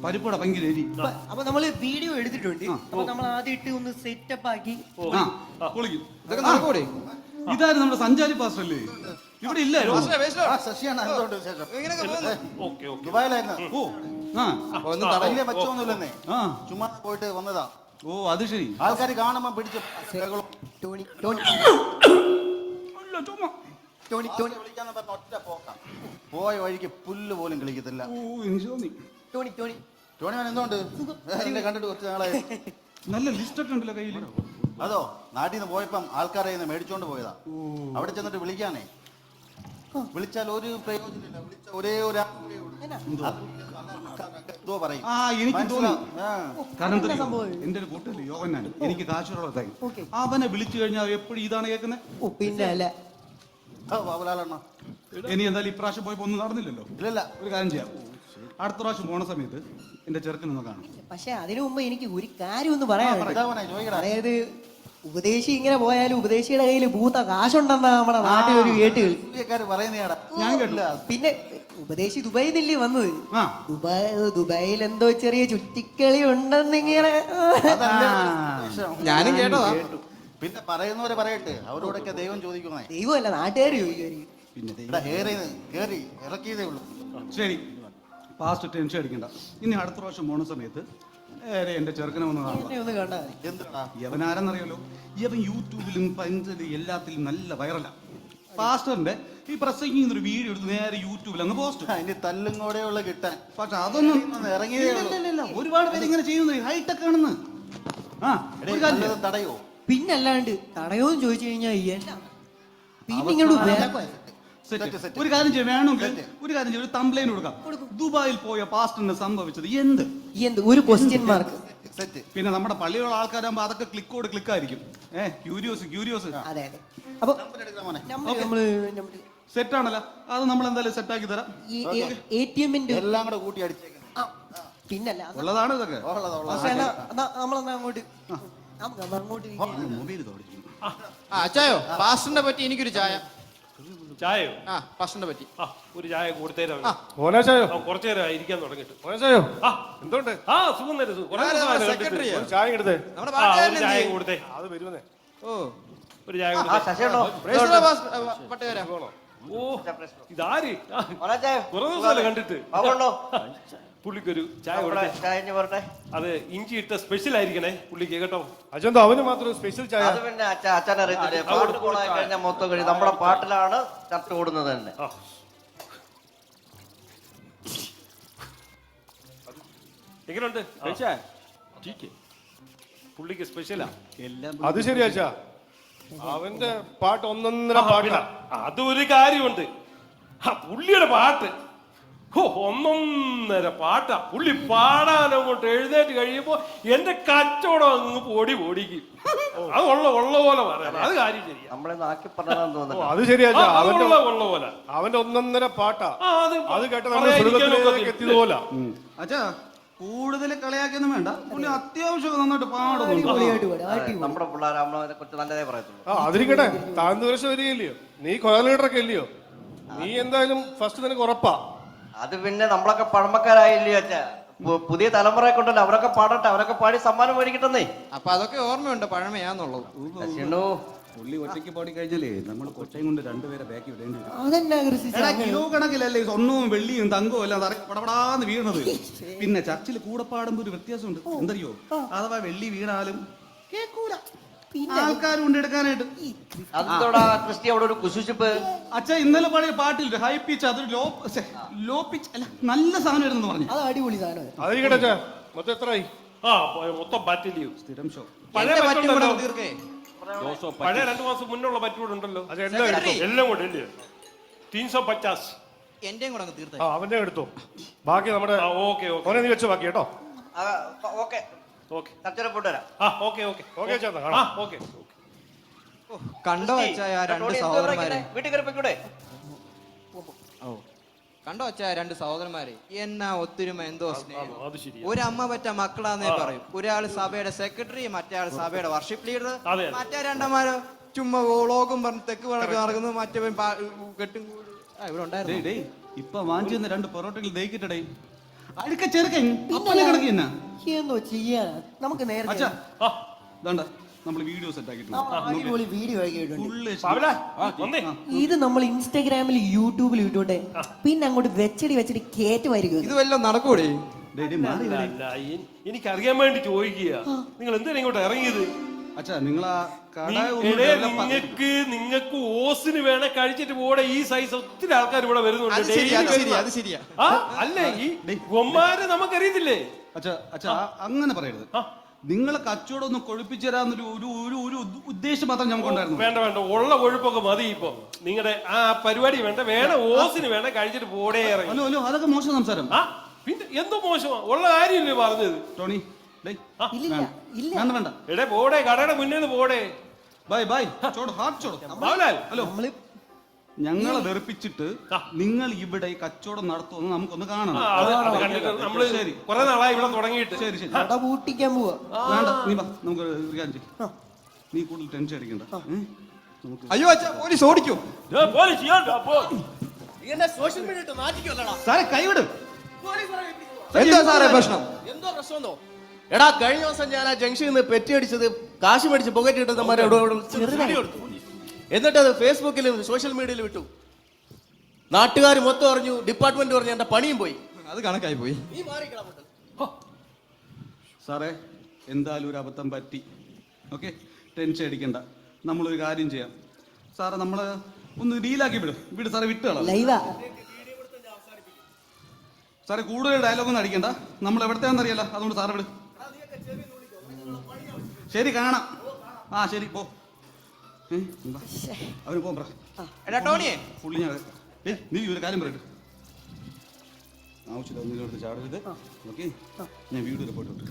പരിപ്പട ഭയങ്കര എരി. അപ്പൊ നമ്മള് വീഡിയോ എടുത്തിട്ടുണ്ട്. അപ്പൊ നമ്മൾ ആദ്യം ഇട്ട് ഒന്ന് സെറ്റപ്പ് ആക്കി പൊളിക്കും. ഇതൊക്കെ നടക്കൂടെ? ഇതായിരുന്നു നമ്മുടെ സഞ്ചാരി പാസ്റ്റർ അല്ലേ? ഇവിടെ ഇല്ലായിരുന്നു. ചുമ്മാ പോയിട്ട് വന്നതാ. ഓ അത് ശരി. ആൾക്കാർ കാണുമ്പോ പിടിച്ച് വിളിക്കാന്ന് പറഞ്ഞ ഒറ്റ പോക്കാം. പോയ വഴിക്ക് പുല്ല് പോലും കളിക്കത്തില്ല. ടോണി എന്തുകൊണ്ട് കണ്ടിട്ട് കുറച്ച് നാളായി. നല്ല ലിസ്റ്റ് ഒക്കെ ഉണ്ടല്ലോ കയ്യിൽ. അതോ നാട്ടിൽ നിന്ന് പോയപ്പം ആൾക്കാരെ മേടിച്ചോണ്ട് പോയതാ. അവിടെ ചെന്നിട്ട് വിളിക്കാനേ വിളിച്ചാൽ ഒരു പ്രയോജനമില്ല. വിളിച്ച ഒരേ ഒരാൾ എന്തോ പറയും. ആ എനിക്ക് തോന്നി ആ. കാരണം എന്താ അറിയോ? എന്റെ ഒരു കൂട്ടല്ലേ യോഗനാണ്, എനിക്ക് കാശുള്ള അവനെ വിളിച്ചു കഴിഞ്ഞാൽ എപ്പോഴും ഇതാണ് കേൾക്കുന്നത്. ഓ പിന്നെ അല്ല ആ, ബാബുലാലെണ്ണ. ഇനി എന്തായാലും ഇപ്രാവശ്യം പോയപ്പോ ഒന്നും നടന്നില്ലല്ലോ. ഇല്ലല്ല. ഒരു കാര്യം ചെയ്യാം, അടുത്ത പ്രാവശ്യം പോണ സമയത്ത് എന്റെ ചെറുക്കനൊന്ന് കാണും. പക്ഷെ അതിനു മുമ്പ് എനിക്ക് ഒരു കാര്യം ഒന്ന് പറയാനുണ്ട്. ഇതാ മോനെ, ചോദിക്കടാ. അതായത് ഉപദേശി ഇങ്ങനെ പോയാലും ഉപദേശിയുടെ കയ്യിൽ ഭൂത കാശുണ്ടെന്നാ നമ്മുടെ നാട്ടിലൊരു കേട്ടുകൾ. പുള്ളിക്കാര് പറയുന്നയാടാ. ഞാൻ കേട്ടില്ല. പിന്നെ ഉപദേശി ദുബായിൽ നിന്നല്ലേ വന്നത്? ആ. ദുബായിൽ എന്തോ ചെറിയ ചുറ്റിക്കളി ഉണ്ടെന്നിങ്ങനെ ഞാനും കേട്ടോ. പിന്നെ പറയുന്നവരെ പറയട്ടെ, അവരോടൊക്കെ ദൈവം ചോദിക്കുന്നേ. ദൈവമല്ല, നാട്ടുകാർ ചോദിക്കുമായിരിക്കും. പിന്നെ ഇവിടെ കേറി ഇറക്കിയതേ ഉള്ളൂ. ശരി, പാസ്റ്റ് ടെൻഷൻ അടിക്കണ്ട. ഇനി അടുത്ത പ്രാവശ്യം പോണ സമയത്ത് നേരെ എന്റെ ചെറുക്കനെ ഒന്ന് കാണാം. എന്നെ ഒന്ന് കണ്ടാ മതി. എന്തിനാ? യവനാരെന്നറിയാലോ, യവൻ യൂട്യൂബിലും പഞ്ചലും എല്ലാത്തിലും നല്ല വൈറലാ. പാസ്റ്ററിന്റെ ഈ പ്രസംഗിക്കുന്ന ഒരു വീഡിയോ എടുത്ത് നേരെ യൂട്യൂബിൽ അങ്ങ് പോസ്റ്റ്. അതിന്റെ തല്ലും കൂടെയുള്ള കിട്ടാൻ. പക്ഷെ അതൊന്നും ഇറങ്ങിയതേ ഉള്ളൂ. ഇല്ല, ഒരുപാട് പേര് ഇങ്ങനെ ചെയ്യുന്നത് ഹൈടെക് ആണെന്ന്. ആ ഒരു കാര്യം ചെയ്യ്. തടയോ? പിന്നല്ലാണ്ട് തടയോന്ന് ചോദിച്ചു കഴിഞ്ഞാൽ എന്നാ പിന്നെ ഇങ്ങോട്ട് വേറെ സെറ്റ്. ഒരു കാര്യം ചെയ്യും, വേണമെങ്കിൽ ഒരു കാര്യം ചെയ്യും, ഒരു തംബ്ലൈൻ കൊടുക്കാം. ദുബായിൽ പോയ പാസ്റ്ററിന് സംഭവിച്ചത് എന്ത് ഒരു ക്വസ്റ്റ്യൻ മാർക്ക്. സെറ്റ്. പിന്നെ നമ്മുടെ പള്ളിയുള്ള ആൾക്കാരാകുമ്പോ അതൊക്കെ ക്ലിക്കായിരിക്കും. ക്യൂരിയോസ്. അതെ അതെ. അപ്പൊ മോനെ. നമ്മള് സെറ്റ് ആണല്ലോ, അത് നമ്മൾ എന്തായാലും സെറ്റ് ആക്കി തരാം. ഈ ATM എല്ലാം കൂടെ കൂട്ടി അടിച്ചേക്കണം. പിന്നല്ല ഉള്ളതാണ് ഇതൊക്കെ. നമ്മളെന്നാ അങ്ങോട്ട് അങ്ങോട്ട് മൊബൈൽ തോടിക്കും. അച്ചായോ പാസ്റ്ററിനെ പറ്റി എനിക്കൊരു ചായ. ചായയോ? ആ പാസ്റ്ററിനെ പറ്റി ആ ഒരു ചായ കൊടുത്തേരാ. ഓനാശായോ കുറച്ചു നേരം ഇരിക്കാൻ തുടങ്ങിട്ട്. ഓനാശായോ ആ എന്തുകൊണ്ട് ആ സുഖം തരും സുഖം. കുറേ ആരാ ദിവസമായല്ലോ നമ്മുടെ കണ്ടിട്ട്. സെക്രട്ടറിയാ? ഒരു ചായ എടുത്തേ. നമ്മുടെ ആ, ഒരു പാട്ടുകാരൻ ചായ എന്ത് കൊടുത്തേ. അത് വരുന്നേ. ഓ ഒരു ചായ കൊടുത്തേ. പട്ടുകാരാ. ഓ ഇതാര്? കുറേ ദിവസമല്ലേ കണ്ടിട്ട്. പുള്ളിക്കൊരു ചായ കൊടുത്തേ. അത് ഇഞ്ചി ഇട്ട സ്പെഷ്യൽ ആയിരിക്കണേ പുള്ളിക്ക് കേട്ടോ. അജന്ത അവന് മാത്രം സ്പെഷ്യൽ ചായ. അത് പിന്നെ അച്ഛൻ അറിയത്തില്ലേ, പാട്ട് പോണായി കഴിഞ്ഞാൽ മൊത്തം കഴിയും. നമ്മുടെ പാട്ടിലാണ് ചർച്ച കൂടുന്നത് തന്നെ. ആ. എങ്ങനെയുണ്ട്? പുള്ളിക്ക് സ്പെഷ്യലാ എല്ലാം അത് ശരിയാച്ചാ. അവന്റെ പാട്ട് ഒന്നൊന്നര പാട്ടാ. അതൊരു കാര്യമുണ്ട്. പുള്ളിയുടെ പാട്ട് ഒന്നൊന്നര പാട്ടാ. പുള്ളി പാടാൻ അങ്ങോട്ട് എഴുന്നേറ്റ് കഴിയുമ്പോ എന്റെ കച്ചവടം അങ്ങ് പൊടിക്കും. അത് ഉള്ള പോലെ പറയാം. അത് കാര്യം ശരിയാ. നമ്മളെ നാക്കി പറഞ്ഞാന്ന് തോന്നുന്നു. അത് ശരിയാച്ചാ. അവന്റെ ഉള്ള പോലെ അവന്റെ ഒന്നൊന്നര പാട്ടാ. അത് കേട്ട പറയാതിരിക്കാനൊക്കെ എത്തിയതുപോലെ. അച്ഛാ കൂടുതൽ കളിയാക്കൊന്നും വേണ്ട, പുള്ളി അത്യാവശ്യം നന്നായിട്ട് പാടുന്നുണ്ട്. അടിപൊളിയായിട്ട് പാടും, അടിപൊളി. നമ്മുടെ പിള്ളേർ നമ്മളെ കുറിച്ച് നല്ലതേ പറയത്തുള്ളൂ. അതിരിക്കട്ടെ, താഴ്ന്ന വർഷം വരികയില്ലയോ, നീ കൊല ലീഡറൊക്കെ ഇല്ലയോ, നീ എന്തായാലും ഫസ്റ്റ് നിനക്ക് ഉറപ്പാ. അത് പിന്നെ നമ്മളൊക്കെ പഴമക്കാരായില്ലയോ അച്ഛാ. പുതിയ തലമുറയെ കൊണ്ടല്ലോ, അവരൊക്കെ പാടട്ടെ, അവരൊക്കെ പാടി സമ്മാനം മേടിക്കട്ടെന്നേ. അപ്പൊ അതൊക്കെ ഓർമ്മയുണ്ട്, പഴമയാന്നുള്ളത്. പുള്ളി ഒറ്റയ്ക്ക് പാടി കഴിഞ്ഞാലേ നമ്മൾ കൊച്ചയും കൊണ്ട് രണ്ടുപേരെ ബാക്കി വിടേണ്ടി വരും. അതെന്നാ കിലോ കണക്കിലല്ലേ സ്വർണ്ണവും വെള്ളിയും തങ്കവും എല്ലാം പടപടാന്ന് വീണത്. പിന്നെ ചർച്ചിൽ കൂടെ പാടുമ്പോ ഒരു വ്യത്യാസമുണ്ട്. എന്തറിയോ, അഥവാ വെള്ളി വീണാലും കേൾക്കൂല, ആൾക്കാരും ഉണ്ട് എടുക്കാനായിട്ട്. അതോടാ ക്രിസ്റ്റി അവിടെ ഒരു കുശുശിപ്പ്. അച്ഛാ ഇന്നലെ പാടിയ പാട്ടിൽ ഹൈ പിച്ച്, അതൊരു ലോ പിച്ച് അല്ല, നല്ല സാധനം വരുന്നെന്ന് പറഞ്ഞു. അത് അടിപൊളി സാധനം. അതിരിക്കട്ടെ അച്ഛാ, മൊത്തം എത്രയായി? മൊത്തം പറ്റില്ലയോ? സ്ഥിരം ഷോ. പഴയ പറ്റുണ്ടല്ലോ. തീർക്കേ പഴയ 2 മാസം മുന്നുള്ള പറ്റൂടുണ്ടല്ലോ. അത് എല്ലാം എടുത്തോ. എല്ലാം കൂടെ ഇല്ലേ? 350. എന്റെയും കൂടെ അങ്ങ് തീർത്തേ. അവന്റെ എടുത്തോ, ബാക്കി നമ്മുടെ ഓക്കെ ഓനെ നീ വെച്ചോ ബാക്കി കേട്ടോ. ഓക്കെ ഓക്കെ ചർച്ചയുടെ പോട്ടുവരാം. ഓക്കെ ഓക്കെ ചേട്ടാ, കാണാം. ഓക്കെ. കണ്ടോ അച്ചായ രണ്ട് സഹോദരന്മാരെ? വീട്ടിൽ കയറിപ്പോയിക്കൂടെ? കണ്ടോ അച്ചായ രണ്ട് സഹോദരന്മാരെ? എന്നാ ഒത്തൊരുമ, എന്തോ സ്നേഹം. അത് ശരിയാ. ഒരു അമ്മ പറ്റ മക്കളാന്നേ പറയും. ഒരാൾ സഭയുടെ സെക്രട്ടറി, മറ്റേ ആൾ സഭയുടെ വർഷിപ്പ് ലീഡർ. അതെ. മറ്റേ രണ്ടന്മാരോ ചുമ്മാ വ്ളോഗും പറഞ്ഞ് തെക്ക് വടക്ക് നടക്കുന്നു. മറ്റേ കെട്ടും ഇവിടെ ഉണ്ടായിരുന്നു. ഇപ്പൊ വാങ്ങിച്ചു 2 പൊറോട്ടകൾ ദഹിക്കട്ടെ. അഴുക്ക ചെറുക്കൻ അപ്പനെ കിടക്കുന്ന എന്തോ ചെയ്യാ, നമുക്ക് നേരത്തെ അച്ഛാ വേണ്ട, നമ്മൾ വീഡിയോ സെറ്റ് ആക്കിയിട്ടുണ്ട്. അടിപൊളി വീഡിയോ ആക്കിയിട്ടുണ്ട്. ഇത് നമ്മൾ ഇൻസ്റ്റാഗ്രാമിൽ യൂട്യൂബിൽ ഇട്ടോട്ടെ, പിന്നെ അങ്ങോട്ട് വെച്ചടി കേറ്റുമായിരിക്കും. ഇത് വല്ലതും നടക്കൂടെ? എനിക്കറിയാൻ വേണ്ടി ചോദിക്കുക, നിങ്ങൾ എന്തിനാ ഇങ്ങോട്ട് ഇറങ്ങിയത്? അച്ഛാ നിങ്ങൾ ആ നിങ്ങൾക്ക് ഓസിന് വേണേ കഴിച്ചിട്ട് പോടെ. ഈ സൈസ് ഒത്തിരി ആൾക്കാർ ഇവിടെ വരുന്നുണ്ട്. അല്ലേ ഈ ഗൊമ്മാര് നമുക്കറിയത്തില്ലേ? അച്ഛാ അങ്ങനെ പറയരുത്. നിങ്ങളെ കച്ചവടം ഒന്ന് കൊഴുപ്പിച്ചു തരാന്നൊരു ഒരു ഒരു ഒരു ഉദ്ദേശം മാത്രം നമുക്കുണ്ടായിരുന്നു. വേണ്ട വേണ്ട, ഉള്ള കൊഴുപ്പൊക്കെ മതി. ഇപ്പൊ നിങ്ങളുടെ ആ പരിപാടി വേണ്ട, വേണം ഓസിന് വേണ്ട, കഴിച്ചിട്ട് പോടേ ഇറങ്ങി. ഹലോ ഹലോ, അതൊക്കെ മോശം സംസാരം. ആ പിന്നെ എന്തോ മോശമാ, ഉള്ള കാര്യമില്ലേ പറഞ്ഞത്. ടോണി ഡേയ്, ഇല്ല ഇല്ല വേണ്ട വേണ്ട, എടേ പോടേ, കടയുടെ മുന്നേന്ന് പോടേ. ബൈ ബൈ, ചോട് ഹാർട്ട് ചോട്. ബാബുലാൽ, ഹലോ, ഞങ്ങളെ വെറുപ്പിച്ചിട്ട് നിങ്ങൾ ഇവിടെ ഈ കച്ചവടം നടത്തുമെന്ന് നമുക്കൊന്ന് കാണണം. അത് കണ്ടിട്ട് നമ്മള് ശരി, കുറെ നാളായി ഇവിടെ തുടങ്ങിയിട്ട്. ശരി ശരി, കട പൂട്ടിക്കാൻ പോവാ. വേണ്ട നീ വാ, നമുക്ക് ഒരു കാര്യം ചെയ്യ്. നീ കൂടുതൽ ടെൻഷൻ അടിക്കണ്ട. നമുക്ക് അയ്യോ അച്ഛാ, പോലീസ് ഓടിക്കോ. സാറേ കൈവിട്. എന്താ സാറേ പ്രശ്നം? എന്തോ പ്രശ്നമെന്നോ? എടാ, കഴിഞ്ഞ ദിവസം ഞാൻ ആ ജംഗ്ഷനിൽ നിന്ന് പെറ്റി അടിച്ചത്, കാശ് മേടിച്ച് പുകറ്റ് ഇട്ടത് എന്നിട്ട് അത് ഫേസ്ബുക്കിലും സോഷ്യൽ മീഡിയയിൽ വിട്ടു. നാട്ടുകാർ മൊത്തം അറിഞ്ഞു, ഡിപ്പാർട്ട്മെന്റ് പറഞ്ഞു, എന്റെ പണിയും പോയി. അത് കണക്കായി പോയി. സാറേ എന്തായാലും ഒരു അബദ്ധം പറ്റി. ഓക്കെ, ടെൻഷൻ അടിക്കണ്ട. നമ്മളൊരു കാര്യം ചെയ്യാം സാറേ, നമ്മള് ഒന്ന് ഡീലാക്കി വിട് സാറേ, വിട്ടുകളാം. സാറേ കൂടുതൽ ഡയലോഗൊന്നും അടിക്കണ്ട, നമ്മൾ എവിടത്തെയാണെന്ന് അറിയാലോ, അതുകൊണ്ട് സാറ് വിട്. ശരി, കാണാം. ആ ശരി, പോ. അവന് പോകാം. എടാ ടോണിയെ, പുള്ളി ഞാൻ നീ ഒരു കാര്യം പറയട്ടെ, ആവശ്യമില്ല ഒന്നിനോട് ചാടരുത്. ഓക്കെ, ഞാൻ വീട് റിപ്പോർട്ട് വിട്ടു.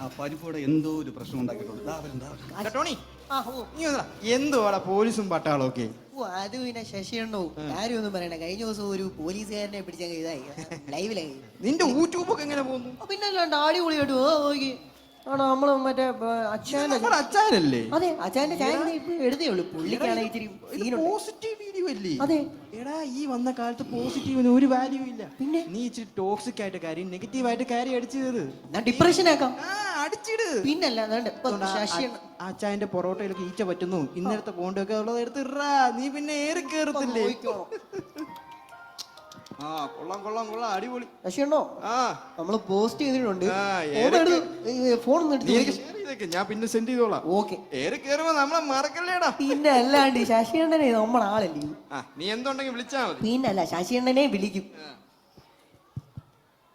ആ പരിപ്പോടെ എന്തോ ഒരു പ്രശ്നം ഉണ്ടാക്കിയിട്ടുണ്ട്. ടോണി എന്തുവാടാ പോലീസും പട്ടാളും ഒക്കെ? അത് പിന്നെ ശശിയുണ്ടോ കാര്യമൊന്നും പറയണ്ട. കഴിഞ്ഞ ദിവസം ഒരു പോലീസുകാരനെ പിടിച്ച ഇതായി ലൈവിലായി. നിന്റെ യൂട്യൂബ് ഒക്കെ എങ്ങനെ പോകുന്നു? പിന്നെ അല്ലാണ്ട് അടിപൊളിയായിട്ട് നോക്കി ആണോ. നമ്മള് മറ്റേ അച്ഛനല്ലേ? അതെ, അച്ഛന്റെ ചാനൽ ഇപ്പൊ എഴുതേ ഉള്ളൂ. പുള്ളിക്കാണ് ഇച്ചിരി പോസിറ്റീവ് വീഡിയോ അല്ലേ? അതെ. എടാ, ഈ വന്ന കാലത്ത് പോസിറ്റീവിന് ഒരു വാല്യൂ ഇല്ല. പിന്നെ നീ ഇച്ചിരി ടോക്സിക് ആയിട്ട് കാര്യം, നെഗറ്റീവ് ആയിട്ട് കാര്യം അടിച്ചത് ഡിപ്രഷൻ ആക്കാം. അടിച്ചിട്. പിന്നല്ല അച്ചായന്റെ പൊറോട്ടയിലൊക്കെ ഈച്ച പറ്റുന്നു, ഇന്നലത്തെ പോണ്ടൊക്കെ ഉള്ളത് എടുത്ത് ഇറാ. നീ പിന്നെ ഏറി കേറത്തില്ലേ? ആ കൊള്ളാം കൊള്ളാം കൊള്ളാം, അടിപൊളി. ശശിയുണ്ടോ? ആ, നമ്മള് പോസ്റ്റ് ചെയ്തിട്ടുണ്ട്. ഫോൺ ഞാൻ പിന്നെ സെൻഡ് ചെയ്തോളാം. ഓക്കെ, ഏറി കേറുമ്പോ നമ്മളെ മറക്കല്ലേടാ. പിന്നെ അല്ലാണ്ട് ശശിയണ്ണനെ നമ്മളെ ആളല്ലേ. നീ എന്തുണ്ടെങ്കിൽ വിളിച്ചാ മതി. പിന്നല്ല, ശശിയണ്ണനെ വിളിക്കും.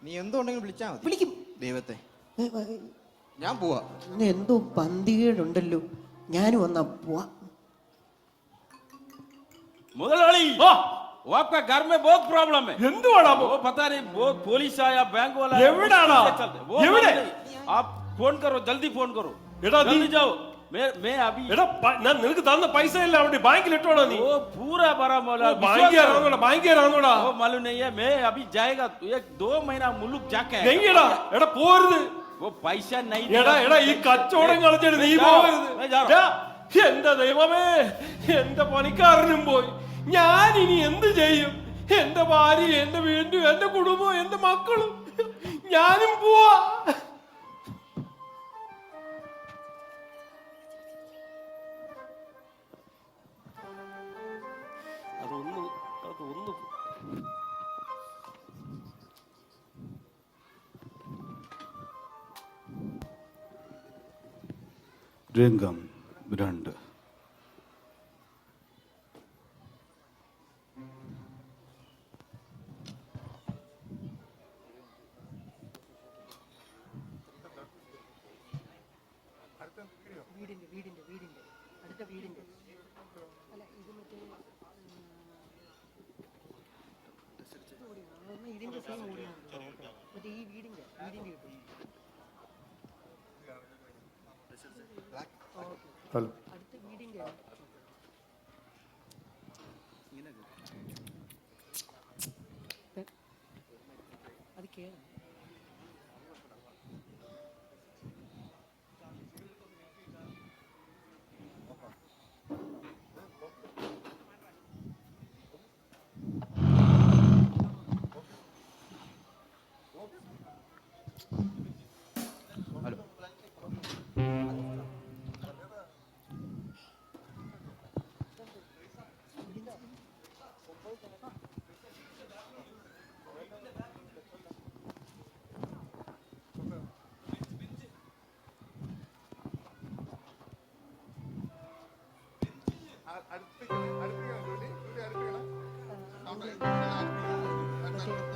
നീ എന്തുണ്ടെങ്കിൽ വിളിച്ചാ മതി. വിളിക്കും ദൈവത്തെ. ഞാൻ പോവാ. എന്തോ പന്തികേടുണ്ടല്ലോ. ഞാനും വന്നാ പോവാ. മുതലാളി, वो आपका घर में बहुत प्रॉब्लम है. എന്തുവാടാ? वो पता नहीं, वो पुलिस आया, बैंक वाला എവിടാടാ? എവിടെ? आप फोन करो, जल्दी फोन करो. എടാ നീ जल्दी जाओ. मैं अभी എടാ ഞാൻ നിനക്ക് തന്ന പൈസ എല്ലാം അവിടെ ബാങ്കിൽ ഇട്ടോടാ നീ. वो पूरा भरा मौला. ബാങ്കിയാണോടാ? वो मालूम नहीं है. मैं अभी जाएगा 1-2 महीना मुल्क जाके നെയ്യടാ. എടാ പോരുത്. वो पैसा नहीं. എടാ ഈ കച്ചവടം കളിച്ചിട്ട് നീ പോകരുത്. എന്റെ ദൈവമേ, എന്റെ പണിക്കാരനും പോയി. ഞാൻ ഇനി എന്ത് ചെയ്യും? എന്റെ ഭാര്യ, എന്റെ വീണ്ടും, എന്റെ കുടുംബം, എന്റെ മക്കളും, ഞാനും പോവാ. അതൊന്ന് രംഗം 2. ഹലോ,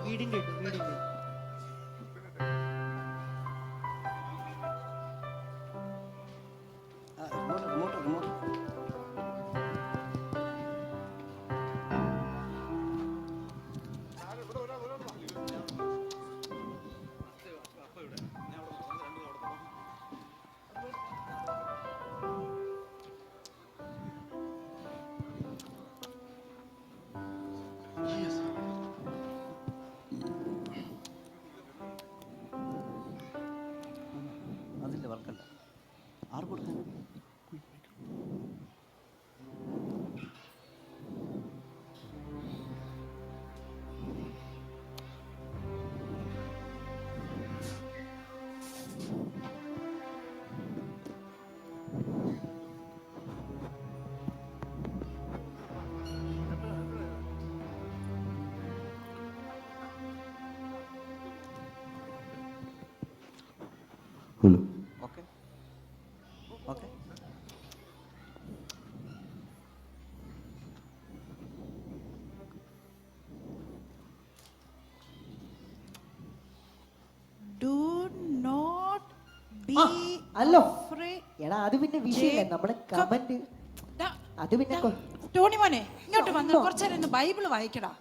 വീടിന്റെ okay okay do not be അല്ലോ എടാ അത് പിന്നെ വിഷയമില്ല നമ്മുടെ കമന്റ് അത് പിന്നെ ടോണി മോനെ ഇങ്ങോട്ട് വന്ന് കുറച്ചേരം ബൈബിള് വായിക്കടാ.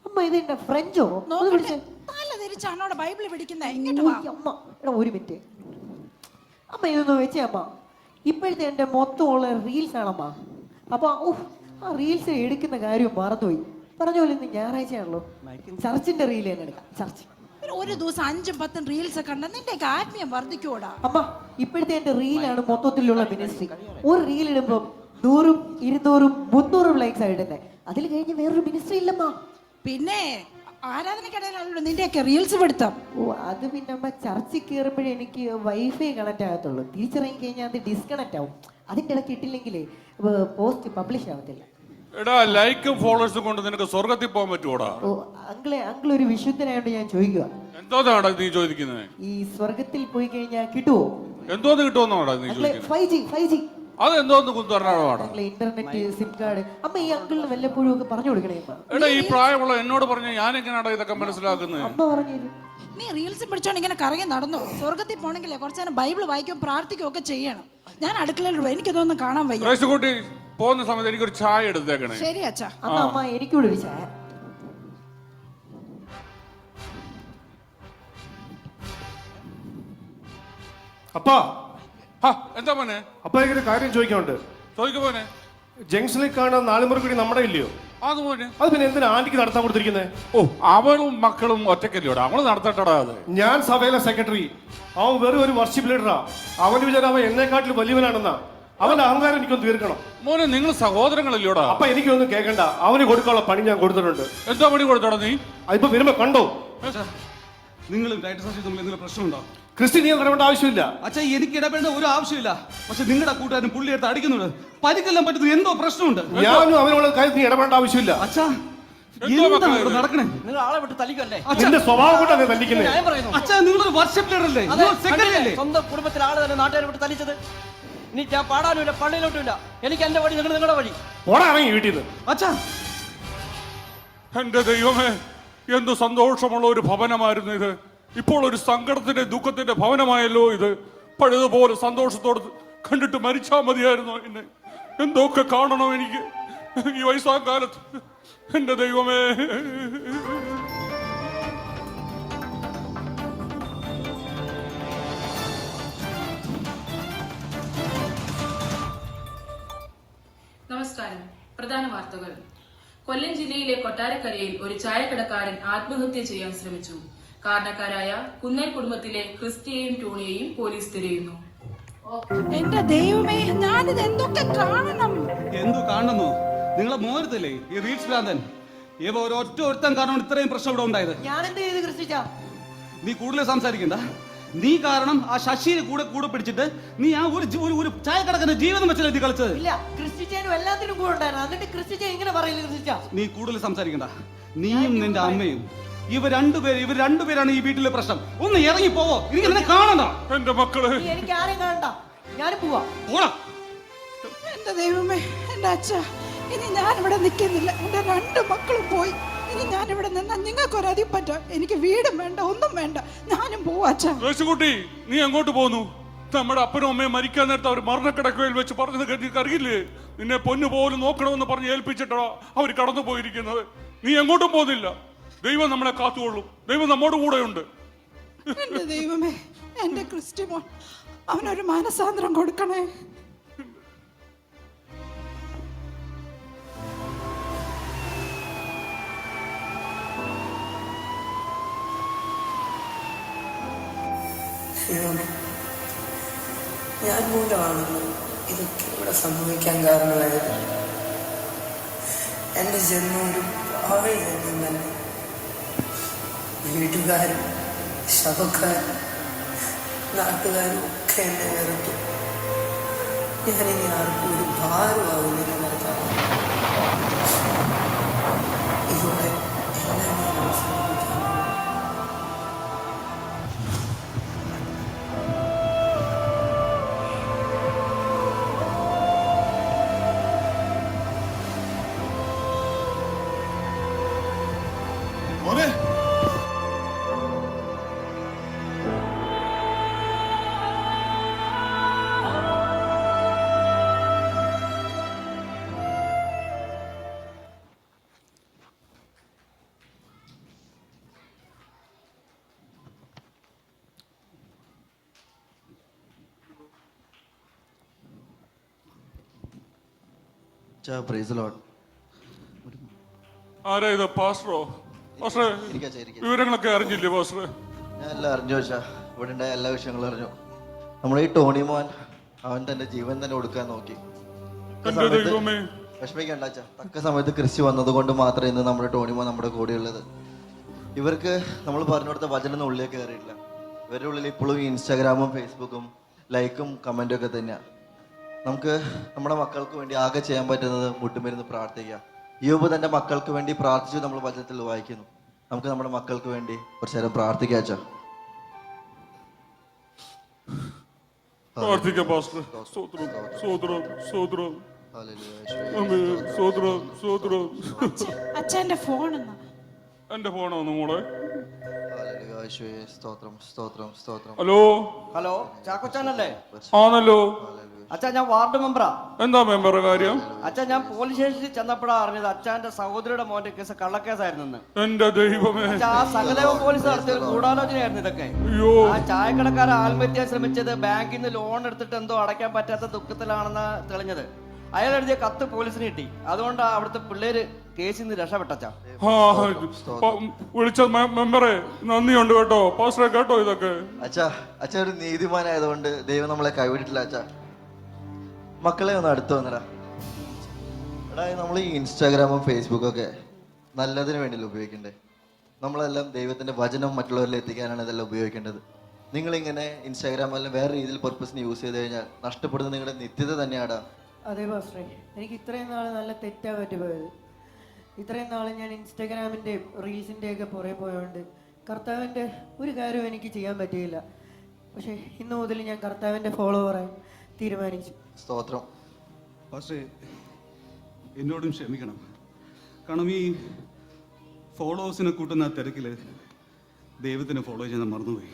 അമ്മ ഇത് എന്റെ ഫ്രഞ്ചോ നോക്കട്ടെ, തല തിരിച്ചാണോ അവിടെ ബൈബിൾ പിടിക്കുന്നത്? ഇങ്ങോട്ട് വാ. അമ്മ എടാ ഒരു മിനിറ്റ് അമ്മ ഇതൊന്ന് വെച്ചേ അമ്മ. ഇപ്പോഴത്തെ എന്റെ മൊത്തമുള്ള റീൽസ് ആണമ്മ. അപ്പൊ ആ റീൽസ് എടുക്കുന്ന കാര്യം മറന്നുപോയി. പറഞ്ഞ പോലെ ഇന്ന് ഞായറാഴ്ചയാണല്ലോ, ചർച്ചിന്റെ റീൽ തന്നെ എടുക്കാം. ചർച്ച് ഒരു ദിവസം 5-10 റീൽസ് കണ്ട നിന്റെ ആത്മീയം വർദ്ധിക്കൂടാ. അമ്മ ഇപ്പോഴത്തെ എന്റെ റീലാണ് മൊത്തത്തിലുള്ള മിനിസ്ട്രി. ഒരു റീൽ ഇടുമ്പോ 100, 200, 300 ലൈക്സ് ആയിടുന്നേ. അതിൽ കഴിഞ്ഞ് വേറൊരു മിനിസ്ട്രി ഇല്ലമ്മ. പിന്നെ ആരാധനക്കിടയിലാണല്ലോ നിന്റെയൊക്കെ റീൽസ് പിടുത്തം. അത് പിന്നെ അമ്മ ചർച്ചിൽ കയറുമ്പോഴേ എനിക്ക് വൈഫൈ കണക്ട് ആകത്തുള്ളൂ. തിരിച്ചിറങ്ങി കഴിഞ്ഞാൽ അത് ഡിസ്കണക്ട് ആവും. അതിന്റെ ഇടയ്ക്ക് ഇട്ടില്ലെങ്കിലേ പോസ്റ്റ് പബ്ലിഷ് ആവത്തില്ല. എടാ ലൈക്കും ഫോളോവേഴ്സും കൊണ്ട് നിനക്ക് സ്വർഗത്തിൽ പോകാൻ പറ്റുമോടാ? അങ്കിൾ ഒരു വിശുദ്ധനായോണ്ട് ഞാൻ ചോദിക്കുക, എന്തോന്നാണ് നീ ചോദിക്കുന്നത്? ഈ സ്വർഗത്തിൽ പോയി കഴിഞ്ഞാൽ കിട്ടുവോ? എന്തോന്ന് കിട്ടുമെന്നാണ് നീ ചോദിക്കുന്നത്? 5G അത് എന്തോന്ന് കുന്തറാണ്? Internet, SIM card. അമ്മ ഈ അങ്കിളിന് വല്ലപ്പോഴും ഒക്കെ പറഞ്ഞു കൊടുക്കണേ. എടാ ഈ പ്രായമുള്ള എന്നോട് പറഞ്ഞ ഞാൻ എങ്ങനെയാടാ ഇതൊക്കെ മനസ്സിലാക്കുന്നത്? അമ്മ പറഞ്ഞു. നീ റീൽസ് പിടിച്ചോണ്ട് ഇങ്ങനെ കറങ്ങി നടന്നു. സ്വർഗത്തിൽ പോണെങ്കിലേ കുറച്ചു നേരം ബൈബിൾ വായിക്കുകയും പ്രാർത്ഥിക്കുകയും ഒക്കെ ചെയ്യണം. ഞാൻ അടുക്കളയിലുള്ള എനിക്കിതൊന്നും കാണാൻ വയ്യ. കൂട്ടി പോകുന്ന സമയത്ത് എനിക്കൊരു ചായ എടുത്തേക്കണേ. ശരി അച്ഛാ. അമ്മ എനിക്കൂടെ ഒരു ചായ. അപ്പാ എന്താ മോനെ? അപ്പൊ എനിക്കൊരു കാര്യം ചോദിക്കാനുണ്ട്. ചോദിക്കു മോനെ. ജംഗ്ഷനിൽ കാണുന്ന 4 മുറി കൂടി നമ്മുടെ ഇല്ലയോ? അത് മോനെ, അത് പിന്നെ എന്തിനാ ആന്റിക്ക് നടത്താൻ കൊടുത്തിരിക്കുന്നത്? ഓ അവളും മക്കളും ഒറ്റക്കല്ലോടാ, അവള് നടത്തട്ടടാ. അത് ഞാൻ സഭയിലെ സെക്രട്ടറി, അവൻ വെറും ഒരു വർഷിപ്പ് ലീഡറാ. അവന്റെ വിചാരം അവൻ എന്നെക്കാട്ടിൽ വലിയവനാണെന്നാ. അവന്റെ അഹങ്കാരം എനിക്കൊന്ന് തീർക്കണം. മോനെ നിങ്ങൾ സഹോദരങ്ങളല്ലോടാ. അപ്പൊ എനിക്കൊന്നും കേൾക്കണ്ട, അവന് കൊടുക്കാനുള്ള പണി ഞാൻ കൊടുത്തിട്ടുണ്ട്. എന്താ പണി കൊടുത്തോടാ നീ? അതിപ്പോ വരുമ്പോ കണ്ടോ? നിങ്ങളും റൈറ്റ് സാക്ഷി തമ്മിൽ എന്തെങ്കിലും പ്രശ്നമുണ്ടോ? ക്രിസ്ത്യൻ നീ ഇടപെടേണ്ട ആവശ്യമില്ല. അച്ഛാ എനിക്ക് ഇടപെടേണ്ട ഒരു ആവശ്യമില്ല. പക്ഷെ നിങ്ങളുടെ കൂട്ടുകാരൻ പുള്ളി എടുത്ത് അടിക്കുന്നുണ്ട്. പരിക്കെല്ലാം പറ്റുന്നത് എന്തോ പ്രശ്നമുണ്ട്. ഞാനും അവനുള്ള കാര്യം നീ ഇടപെടേണ്ട ആവശ്യമില്ല. അച്ഛാ എന്താണ് ഇവിടെ നടക്കണേ? നിങ്ങൾ ആളെ വിട്ട് തല്ലിക്കല്ലേ? നിന്റെ സ്വഭാവം കൊണ്ടാണ് നീ തല്ലിക്കുന്നത്. ഞാൻ പറയുന്നു, അച്ഛാ നിങ്ങളൊരു വർഷപ്പ് ലീഡറല്ലേ, സെക്രട്ടറി അല്ലേ? സ്വന്തം കുടുംബത്തിലെ ആള് തന്നെ നാട്ടുകാരെ വിട്ട് തല്ലിച്ചത്. ഇനി ഞാൻ പാടാനുമില്ല, പള്ളിയിലോട്ടുമില്ല. എനിക്ക് എന്റെ വഴി, നിങ്ങൾ നിങ്ങളുടെ വഴി. ഓടാറങ്ങി വീട്ടിൽ നിന്ന്. അച്ഛാ എന്റെ ദൈവമേ, എന്ത് സന്തോഷമുള്ള ഒരു ഭവനമായിരുന്നു ഇത്. ഇപ്പോൾ ഒരു സങ്കടത്തിന്റെ ദുഃഖത്തിന്റെ ഭവനമായല്ലോ ഇത്. പഴയതുപോലെ സന്തോഷത്തോട് കണ്ടിട്ട് മരിച്ചാൽ മതിയായിരുന്നു എന്നെ. എന്തൊക്കെ കാണണം എനിക്ക് ഈ വയസ്സാം കാലത്ത്. എന്റെ ദൈവമേ. നമസ്കാരം. പ്രധാന വാർത്തകൾ. കൊല്ലം ജില്ലയിലെ കൊട്ടാരക്കരയിൽ ഒരു ചായക്കടക്കാരൻ ആത്മഹത്യ ചെയ്യാൻ ശ്രമിച്ചു. കാരണക്കാരായ കുന്നേൽ കുടുംബത്തിലെ ക്രിസ്റ്റിയെയും ടോണിയെയും പോലീസ് തിരയുന്നു. എന്റെ ദൈവമേ, ഞാനിത് എന്തൊക്കെ കാണണം? എന്തു കാണുന്നു? നിങ്ങളെ മോനത്തല്ലേ ഈ റീൽസ് ഭ്രാന്തൻ? ഇവ ഒരൊറ്റ ഒരുത്തൻ കാരണം ഇത്രയും പ്രശ്നം ഇവിടെ ഉണ്ടായത്. ഞാൻ എന്ത് ചെയ്ത് ക്രിസ്റ്റിച്ചാ? നീ കൂടുതൽ സംസാരിക്കണ്ട. നീ കാരണം ആ ശശിയെ കൂടെ പിടിച്ചിട്ട് നീ ആ ഒരു ചായക്കടക്കന്റെ ജീവിതം വെച്ച് കളിച്ചത്. ഇല്ല, ക്രിസ്റ്റിച്ചാനും എല്ലാത്തിനും കൂടെ ഉണ്ടായിരുന്നു. എന്നിട്ട് ക്രിസ്റ്റിച്ചാൻ ഇങ്ങനെ പറയില്ല. ക്രിസ്റ്റിച്ചാ നീ കൂടുതൽ സംസാരിക്കണ്ട. നീയും നിന്റെ അമ്മയും ഇവർ രണ്ടുപേരാണ് ഈ വീട്ടിലെ പ്രശ്നം. ഒന്ന് ഇറങ്ങി പോവോ? എനിക്ക് നിന്നെ കാണണ്ട. എന്റെ മക്കള്, എനിക്ക് ആരെയും കാണണ്ട. ഞാനും പോവാ. എന്റെ ദൈവമേ, എന്റെ അച്ഛ, ഇനി ഞാനിവിടെ നിൽക്കുന്നില്ല. എന്റെ 2 മക്കളും പോയി. ഇനി ഞാനിവിടെ നിന്നാ നിങ്ങൾക്കൊരു അധികം പറ്റാം. എനിക്ക് വീടും വേണ്ട, ഒന്നും വേണ്ട. ഞാനും പോവാ അച്ഛാ. കുട്ടി നീ എങ്ങോട്ട് പോകുന്നു? നമ്മുടെ അപ്പനും അമ്മയും മരിക്കാൻ നേരത്തെ അവർ മരണക്കിടക്കയിൽ വെച്ച് പറഞ്ഞത് കേട്ടിട്ട് അറിയില്ലേ? നിന്നെ പൊന്നു പോലും നോക്കണമെന്ന് പറഞ്ഞ് ഏൽപ്പിച്ചിട്ടോ അവർ കടന്നു പോയിരിക്കുന്നത്. നീ എങ്ങോട്ടും പോകുന്നില്ല. ദൈവം നമ്മളെ കാത്തുകൊള്ളും. ദൈവം നമ്മോട് കൂടെയുണ്ട്. എന്റെ ദൈവമേ, എന്റെ ക്രിസ്റ്റിമോൻ, അവനൊരു മനസാന്തരം കൊടുക്കണേ. ഞാൻ മൂലമാണ് ഇതൊക്കെ ഇവിടെ സംഭവിക്കാൻ കാരണമായത്. എൻ്റെ ജന്മം ഒരു പാവി ജന്മം തന്നെ. വീട്ടുകാരും ശവക്കാരും നാട്ടുകാരും ഒക്കെ എന്നെ വെറുത്തു. ഞാനിനി ആർക്കും ഒരു ഭാരമാകുന്നില്ല ഭർത്താവ്. ഇതോടെ എല്ലാം ഞാൻ അവസാനിപ്പിക്കാൻ പോകുന്നു. മോനെ പ്രൈസ് ലോർഡ്. ആരാ ഇത്? പാസ്റ്ററോ? പാസ്റ്ററെ, വിവരങ്ങളൊക്കെ അറിഞ്ഞില്ലേ പാസ്റ്ററെ? ഞാൻ എല്ലാം അറിഞ്ഞു വെച്ചാ. ഇവിടെ ഉണ്ടായ എല്ലാ വിഷയങ്ങളും അറിഞ്ഞു. നമ്മുടെ ഈ ടോണി മോൻ അവൻ തന്റെ ജീവൻ തന്നെ കൊടുക്കാൻ നോക്കി. എന്റെ ദൈവമേ, വിഷമിക്കണ്ട അച്ഛാ. തക്ക സമയത്ത് ക്രിസ്തു വന്നത് കൊണ്ട് മാത്രമേ ഇന്ന് നമ്മുടെ ടോണി മോൻ നമ്മുടെ കൂടെയുള്ളത്. ഇവർക്ക് നമ്മൾ പറഞ്ഞു കൊടുത്ത വചനം ഉള്ളിലേക്ക് കയറിയിട്ടില്ല. ഇവരുടെ ഉള്ളിൽ ഇപ്പോഴും ഇൻസ്റ്റാഗ്രാമും ഫേസ്ബുക്കും ലൈക്കും കമന്റും ഒക്കെ തന്നെയാണ്. നമുക്ക് നമ്മുടെ മക്കൾക്ക് വേണ്ടി ആകെ ചെയ്യാൻ പറ്റുന്നത് മുട്ടുമരുന്ന് പ്രാർത്ഥിക്കുക. യോബ് തന്റെ മക്കൾക്ക് വേണ്ടി പ്രാർത്ഥിച്ചു നമ്മൾ വചനത്തിൽ വായിക്കുന്നു. നമുക്ക് നമ്മുടെ മക്കൾക്ക് വേണ്ടി കുറച്ചു നേരം പ്രാർത്ഥിക്കാം അച്ഛാ. പ്രാർത്ഥിക്കാം പാസ്റ്റർ. സ്തോത്രം, സ്തോത്രം, സ്തോത്രം. ആമേൻ. സ്തോത്രം, സ്തോത്രം. അച്ഛൻ്റെ ഫോൺ എന്നാ? എന്റെ ഫോണാണ് മോളെ. സ്തോത്രം, സ്തോത്രം, സ്തോത്രം. ഹലോ, ഹലോ, ചാക്കോച്ചാനല്ലേ? ആണല്ലോ. അച്ഛാ, ഞാൻ വാർഡ് മെമ്പറാ. എന്താ മെമ്പറുടെ കാര്യം? അച്ഛാ, ഞാൻ പോലീസ് സ്റ്റേഷനിൽ ചെന്നപ്പോഴാ അറിഞ്ഞത് അച്ഛന്റെ സഹോദരിയുടെ മോന്റെ കേസ് കള്ളക്കേസായിരുന്നു. എന്റെ ദൈവമേ, ആ സഹദേവ പോലീസ് നടത്തിയ ഒരു ഗൂഢാലോചനയായിരുന്നു ഇതൊക്കെ. അയ്യോ, ആ ചായക്കടക്കാരെ ആത്മഹത്യ ചെയ്യാൻ ശ്രമിച്ചത് ബാങ്കിൽ നിന്ന് ലോൺ എടുത്തിട്ട് എന്തോ അടയ്ക്കാൻ പറ്റാത്ത ദുഃഖത്തിലാണെന്ന് തെളിഞ്ഞത്. അയാൾ എഴുതിയ കത്ത് പോലീസിന് കിട്ടി. അതുകൊണ്ട് അവിടുത്തെ പിള്ളേര് കേസിൽ നിന്ന് രക്ഷപ്പെട്ടച്ചാ. വിളിച്ച മെമ്പറെ നന്ദിയുണ്ട് കേട്ടോ. പാസ്റ്ററെ കേട്ടോ ഇതൊക്കെ? അച്ഛാ, അച്ഛൻ ഒരു നീതിമാനായതുകൊണ്ട് ദൈവം നമ്മളെ കൈവിട്ടിട്ടില്ല അച്ഛാ. മക്കളെ ഒന്ന് അടുത്ത് വന്നടാ. എടാ, നമ്മൾ ഈ ഇൻസ്റ്റാഗ്രാമും ഫേസ്ബുക്കും ഒക്കെ നല്ലതിന് വേണ്ടിയല്ല ഉപയോഗിക്കണ്ടേ? നമ്മളെല്ലാം ദൈവത്തിന്റെ വചനം മറ്റുള്ളവരിൽ എത്തിക്കാനാണ് ഇതെല്ലാം ഉപയോഗിക്കേണ്ടത്. നിങ്ങളിങ്ങനെ ഇൻസ്റ്റാഗ്രാമെല്ലാം വേറെ രീതിയിൽ പർപ്പസിന് യൂസ് ചെയ്ത് കഴിഞ്ഞാൽ നഷ്ടപ്പെടുന്നത് നിങ്ങളുടെ നിത്യത തന്നെയാടാ. അതെ പാസ്റ്ററെ, എനിക്ക് ഇത്രയും നാൾ നല്ല തെറ്റാ പറ്റിപ്പോയത്. ഇത്രയും നാൾ ഞാൻ ഇൻസ്റ്റാഗ്രാമിൻ്റെയും റീൽസിൻ്റെയൊക്കെ പുറകെ പോയതുകൊണ്ട് കർത്താവിൻ്റെ ഒരു കാര്യവും എനിക്ക് ചെയ്യാൻ പറ്റിയില്ല. പക്ഷേ ഇന്ന് മുതൽ ഞാൻ കർത്താവിൻ്റെ ഫോളോവറായി തീരുമാനിച്ചു. സ്തോത്രം. പക്ഷേ എന്നോടും ക്ഷമിക്കണം. കാരണം ഈ ഫോളോവേഴ്സിനെ കൂട്ടുന്ന തിരക്കിൽ ദൈവത്തിനെ ഫോളോ ചെയ്യാൻ മറന്നുപോയി.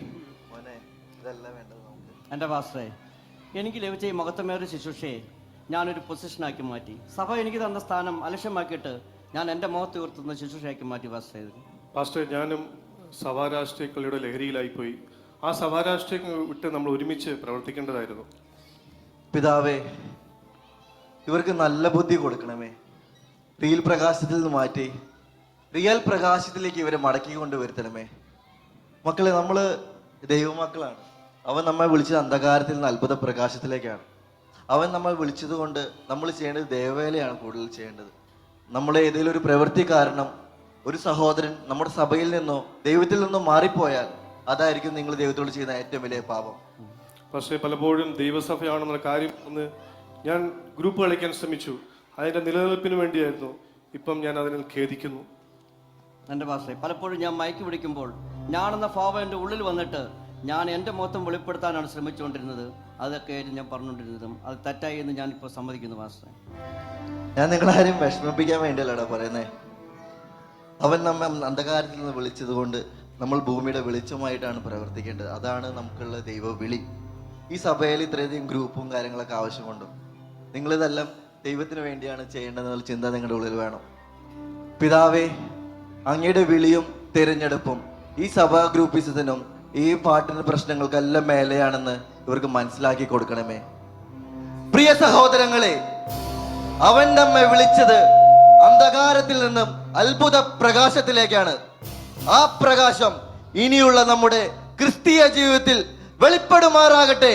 എൻ്റെ പാസ്റ്ററെ, എനിക്ക് ലഭിച്ച ഈ മഹത്വമേറിയ ശുശ്രൂഷയെ ഞാനൊരു പൊസിഷനാക്കി മാറ്റി. സഭ എനിക്ക് തന്ന സ്ഥാനം അലക്ഷ്യമാക്കിയിട്ട് ഞാൻ എൻ്റെ മുഖത്ത് ഉയർത്തുന്ന ശുശ്രൂഷയാക്കി മാറ്റി പാസ്റ്ററെ. പാസ്റ്റർ, ഞാനും സഭാരാഷ്ട്രീയ കളിയുടെ ലഹരിയിലായിപ്പോയി. ആ സഭാരാഷ്ട്രീയം വിട്ട് നമ്മൾ ഒരുമിച്ച് പ്രവർത്തിക്കേണ്ടതായിരുന്നു. പിതാവേ, ഇവർക്ക് നല്ല ബുദ്ധി കൊടുക്കണമേ. റീൽ പ്രകാശത്തിൽ നിന്ന് മാറ്റി റിയൽ പ്രകാശത്തിലേക്ക് ഇവരെ മടക്കി കൊണ്ട് വരുത്തണമേ. മക്കളെ, നമ്മള് ദൈവമക്കളാണ്. അവൻ നമ്മെ വിളിച്ചത് അന്ധകാരത്തിൽ നിന്ന് അത്ഭുത പ്രകാശത്തിലേക്കാണ്. അവൻ നമ്മൾ വിളിച്ചത് കൊണ്ട് നമ്മൾ ചെയ്യേണ്ടത് ദേവവേലയാണ് കൂടുതൽ ചെയ്യേണ്ടത്. നമ്മളെ ഏതെങ്കിലും ഒരു പ്രവൃത്തി കാരണം ഒരു സഹോദരൻ നമ്മുടെ സഭയിൽ നിന്നോ ദൈവത്തിൽ നിന്നോ മാറിപ്പോയാൽ അതായിരിക്കും നിങ്ങൾ ദൈവത്തോട് ചെയ്യുന്ന ഏറ്റവും വലിയ പാപം. പക്ഷേ പലപ്പോഴും ദൈവസഭയാണെന്ന കാര്യം ഒന്ന് ഞാൻ ഗ്രൂപ്പ് കളിക്കാൻ ശ്രമിച്ചു. അതിന്റെ നിലനിൽപ്പിന് വേണ്ടിയായിരുന്നു. ഇപ്പം ഞാൻ അതിന് ഖേദിക്കുന്നു. എൻ്റെ പാസ്റ്ററെ, പലപ്പോഴും ഞാൻ മയക്കി പിടിക്കുമ്പോൾ ഞാനെന്ന ഭാവം എൻ്റെ ഉള്ളിൽ വന്നിട്ട് ഞാൻ എൻ്റെ മൊത്തം വെളിപ്പെടുത്താനാണ് ശ്രമിച്ചുകൊണ്ടിരുന്നത്. അതൊക്കെ ഞാൻ പറഞ്ഞുകൊണ്ടിരുന്നതും അത് തെറ്റായി എന്ന് ഞാനിപ്പോൾ സമ്മതിക്കുന്നു പാസ്റ്ററെ. ഞാൻ നിങ്ങളാരും വിഷമിപ്പിക്കാൻ വേണ്ടിയല്ലടാ പറയുന്നേ. അവൻ നമ്മെ അന്ധകാരത്തിൽ നിന്ന് വിളിച്ചത് കൊണ്ട് നമ്മൾ ഭൂമിയുടെ വെളിച്ചമായിട്ടാണ് പ്രവർത്തിക്കേണ്ടത്. അതാണ് നമുക്കുള്ള ദൈവ വിളി. ഈ സഭയിൽ ഇത്രയധികം ഗ്രൂപ്പും കാര്യങ്ങളൊക്കെ ആവശ്യമുണ്ട്. നിങ്ങളിതെല്ലാം ദൈവത്തിന് വേണ്ടിയാണ് ചെയ്യേണ്ടതെന്നുള്ള ചിന്ത നിങ്ങളുടെ ഉള്ളിൽ വേണം. പിതാവേ, അങ്ങയുടെ വിളിയും തിരഞ്ഞെടുപ്പും ഈ സഭാ ഗ്രൂപ്പിസത്തിനും ഈ പാട്ടിന്റെ പ്രശ്നങ്ങൾക്കെല്ലാം മേലെയാണെന്ന് ഇവർക്ക് മനസ്സിലാക്കി കൊടുക്കണമേ. പ്രിയ സഹോദരങ്ങളെ, അവൻ നമ്മെ വിളിച്ചത് അന്ധകാരത്തിൽ നിന്നും അത്ഭുത പ്രകാശത്തിലേക്കാണ്. ആ പ്രകാശം ഇനിയുള്ള നമ്മുടെ ക്രിസ്തീയ ജീവിതത്തിൽ വെളിപ്പെടുമാറാകട്ടെ.